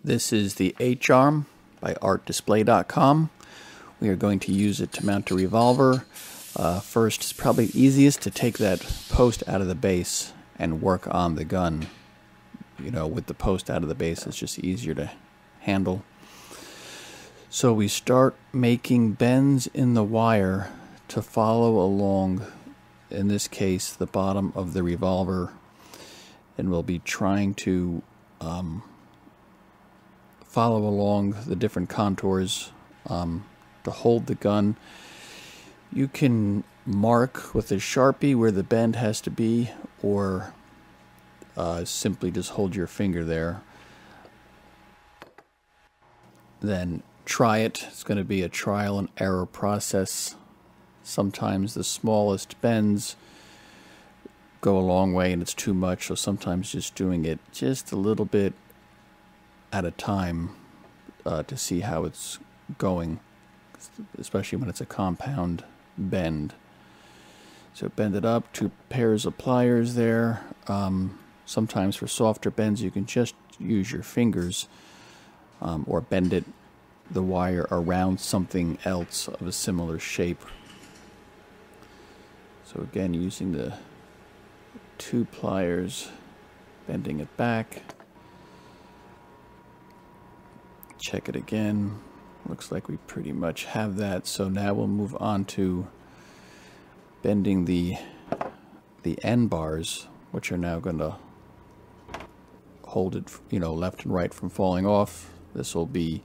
This is the H-arm by artdisplay.com. We are going to use it to mount a revolver. First, it's probably easiest to take that post out of the base and work on the gun. You know, with the post out of the base, it's just easier to handle. So we start making bends in the wire to follow along, in this case, the bottom of the revolver. And we'll be trying to follow along the different contours to hold the gun. You can mark with a Sharpie where the bend has to be, or simply just hold your finger there. Then try it. It's going to be a trial and error process. Sometimes the smallest bends go a long way and it's too much, so sometimes just doing it just a little bit at a time to see how it's going, especially when it's a compound bend. So bend it up, 2 pairs of pliers there. Sometimes for softer bends you can just use your fingers or bend the wire around something else of a similar shape. So again, using the 2 pliers, bending it back. Check it again. Looks like we pretty much have that. So now we'll move on to bending the end bars, which are now going to hold it, you know, left and right from falling off. This will be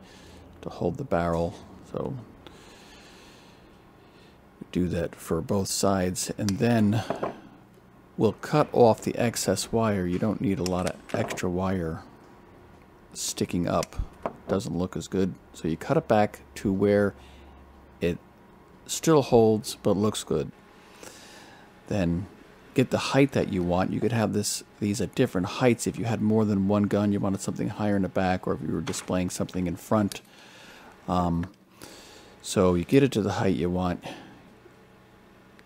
to hold the barrel. So we do that for both sides, and then we'll cut off the excess wire. You don't need a lot of extra wire sticking up. Doesn't look as good. So you cut it back to where it still holds but looks good. Then get the height that you want. You could have these at different heights. If you had more than one gun, you wanted something higher in the back, or if you were displaying something in front. So you get it to the height you want.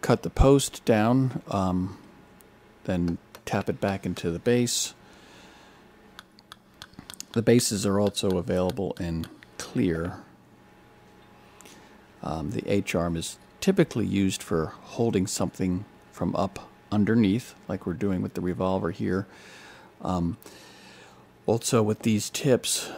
Cut the post down. Then tap it back into the base. The bases are also available in clear. The H-arm is typically used for holding something from up underneath, like we're doing with the revolver here. Also with these tips,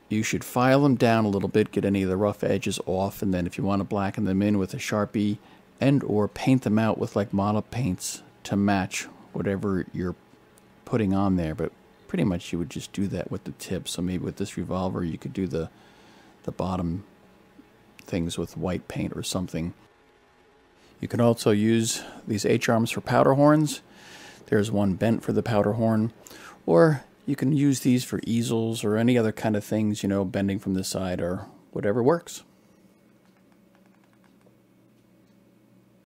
you should file them down a little bit, get any of the rough edges off, and then if you want to blacken them in with a Sharpie and or paint them out with like model paints to match whatever you're putting on there. But pretty much you would just do that with the tip. So maybe with this revolver you could do the bottom things with white paint or something. You can also use these H-arms for powder horns. There's one bent for the powder horn, or you can use these for easels or any other kind of things, you know, bending from the side or whatever works.